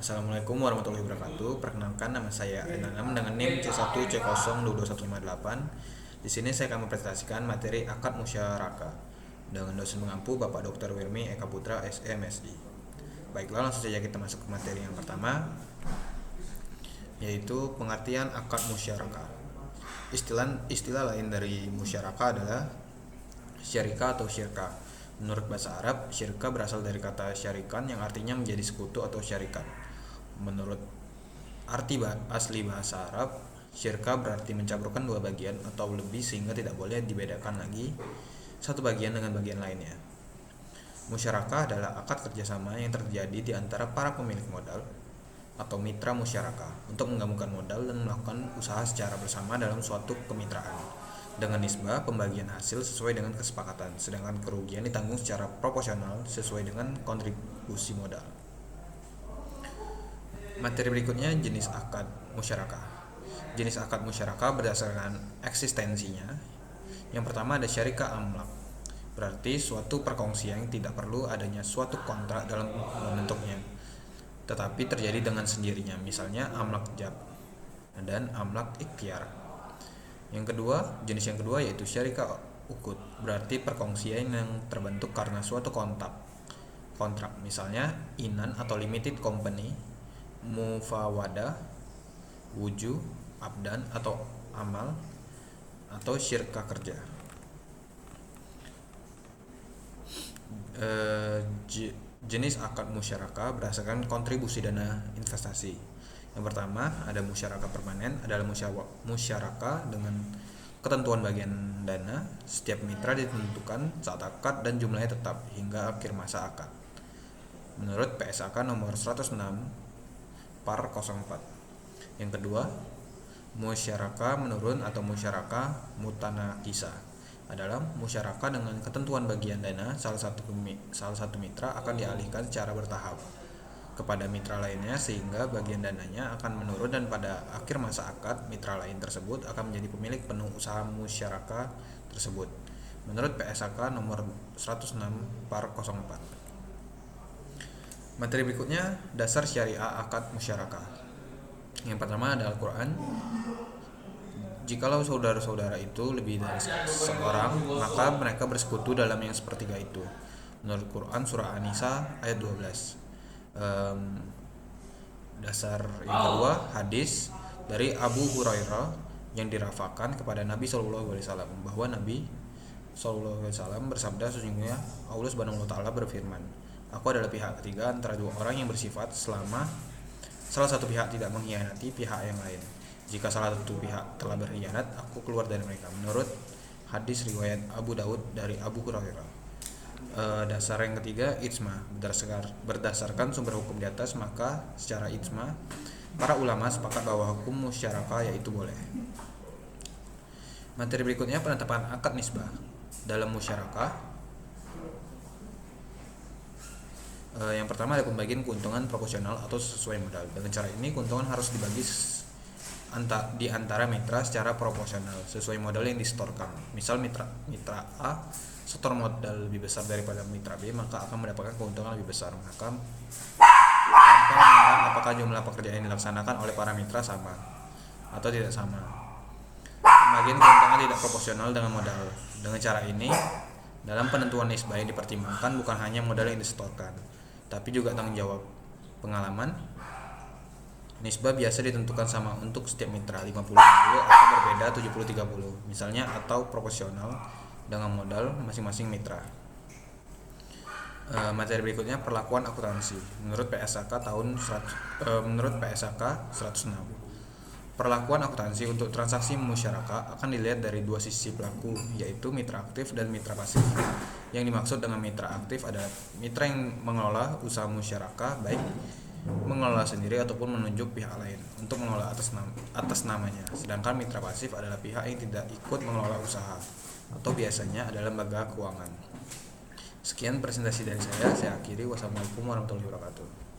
Assalamualaikum warahmatullahi wabarakatuh. Perkenalkan, nama saya Enanam dengan NIM C1C022158. Di sini saya akan mempresentasikan materi akad musyarakah dengan dosen pengampu Bapak Dr. Wirmi Eka Putra SMSI. Baiklah, langsung saja kita masuk ke materi yang pertama, yaitu pengertian akad musyarakah. Istilah lain dari musyarakah adalah syarikah atau syirkah. Menurut bahasa Arab, syirkah berasal dari kata syarikan yang artinya menjadi sekutu atau syarikat. Menurut arti asli bahasa Arab, syirkah berarti mencampurkan dua bagian atau lebih sehingga tidak boleh dibedakan lagi satu bagian dengan bagian lainnya. Musyarakah adalah akad kerjasama yang terjadi di antara para pemilik modal atau mitra musyarakah untuk menggabungkan modal dan melakukan usaha secara bersama dalam suatu kemitraan dengan nisbah pembagian hasil sesuai dengan kesepakatan, sedangkan kerugian ditanggung secara proporsional sesuai dengan kontribusi modal. Materi berikutnya, jenis akad musyarakah. Jenis akad musyarakah berdasarkan eksistensinya. Yang pertama ada syarikah amlak, berarti suatu perkongsian yang tidak perlu adanya suatu kontrak dalam membentuknya, tetapi terjadi dengan sendirinya, misalnya amlak jab dan amlak ikhtiar. Jenis yang kedua yaitu syarikah ukut, berarti perkongsian yang terbentuk karena suatu kontrak, misalnya inan atau limited company, mufawadah, wuju, abdan atau amal, atau syirkah kerja. Jenis akad musyarakah berdasarkan kontribusi dana investasi. Yang pertama ada musyarakah permanen, adalah musyarakah dengan ketentuan bagian dana. Setiap mitra ditentukan saat akad dan jumlahnya tetap hingga akhir masa akad. Menurut PSAK nomor 106 par 04. Yang kedua, musyarakah menurun atau musyarakah mutanakisah adalah musyarakah dengan ketentuan bagian dana salah satu mitra akan dialihkan secara bertahap kepada mitra lainnya sehingga bagian dananya akan menurun, dan pada akhir masa akad mitra lain tersebut akan menjadi pemilik penuh usaha musyarakah tersebut. Menurut PSAK nomor 106 par 04. Materi berikutnya, dasar syariah akad musyarakah. Yang pertama adalah Al-Quran. Jikalau saudara-saudara itu lebih dari seorang, maka mereka bersekutu dalam yang sepertiga itu. Menurut Quran surah An-Nisa ayat 12. Dasar yang kedua, hadis dari Abu Hurairah yang dirafakan kepada Nabi SAW bahwa Nabi SAW bersabda, sesungguhnya Allah Subhanahu wa Ta'ala berfirman, aku adalah pihak ketiga antara dua orang yang bersifat selama salah satu pihak tidak mengkhianati pihak yang lain. Jika salah satu pihak telah berkhianat, aku keluar dari mereka. Menurut hadis riwayat Abu Daud dari Abu Hurairah. Dasar yang ketiga, ijma. Berdasarkan sumber hukum di atas, maka secara ijma para ulama sepakat bahwa hukum musyarakah yaitu boleh. Materi berikutnya, penetapan akad nisbah dalam musyarakah. Yang pertama ada pembagian keuntungan proporsional atau sesuai modal. Dengan cara ini keuntungan harus dibagi di antara mitra secara proporsional sesuai modal yang disetorkan. Misal mitra A setor modal lebih besar daripada mitra B, maka akan mendapatkan keuntungan lebih besar. Maka tanpa memandang apakah jumlah pekerjaan yang dilaksanakan oleh para mitra sama atau tidak sama, pembagian keuntungan tidak proporsional dengan modal. Dengan cara ini, dalam penentuan nisbah yang dipertimbangkan bukan hanya modal yang disetorkan, tapi juga tanggung jawab. Pengalaman, nisbah biasa ditentukan sama untuk setiap mitra 50-50 atau berbeda 70-30 misalnya, atau proporsional dengan modal masing-masing mitra. Materi berikutnya, perlakuan akuntansi. Menurut PSAK 106. Perlakuan akuntansi untuk transaksi musyarakah akan dilihat dari dua sisi pelaku, yaitu mitra aktif dan mitra pasif. Yang dimaksud dengan mitra aktif adalah mitra yang mengelola usaha musyarakah, baik mengelola sendiri ataupun menunjuk pihak lain untuk mengelola atas namanya. Sedangkan mitra pasif adalah pihak yang tidak ikut mengelola usaha atau biasanya adalah lembaga keuangan. Sekian presentasi dari saya akhiri. Wassalamualaikum warahmatullahi wabarakatuh.